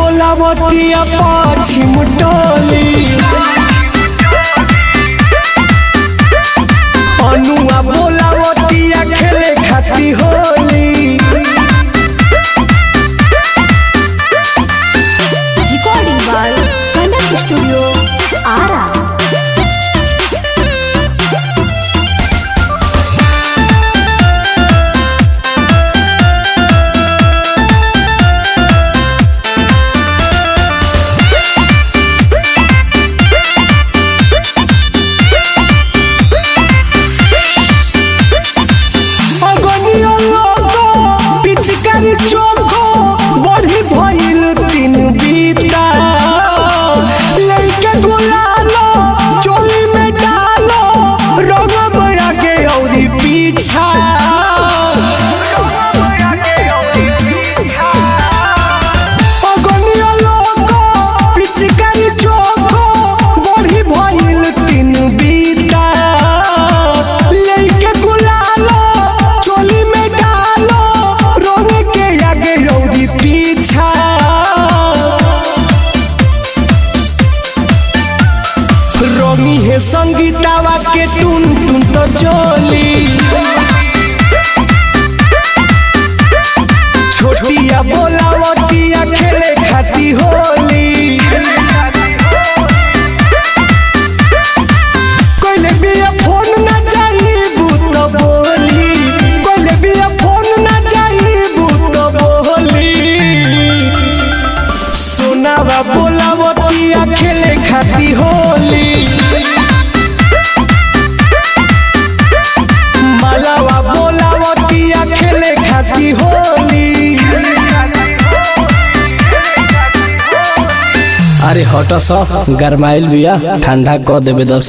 बोलावतिया पश्चिम टोली अनुआ बोलावतिया खेले खाती Holi. Recording by Kanak studio Arrah. चोखो बढ़ी भइल तीन बीता लइके गुलालो चोली में डालो रंग आगे औरी पीछा अगनिया लोगो पिचकारी चोखो बढ़ी भइल तीन बीता लइके गुलालो चोली में डालो पीछा रोमी है संगीतावा के टुन टुन तो चोली छोटिया बोलावतिया खेले खाती होली। कोइले बिया फोन ना चाहिए बूत बोली कोइले बिया फोन ना चाहिए बूत बोली सोनावा बोलावतिया खेले खाती होली मालावा बोलावतिया खेले खाती होली। अरे हटो सा गरमाइल बिया ठंडा कर देबे दस।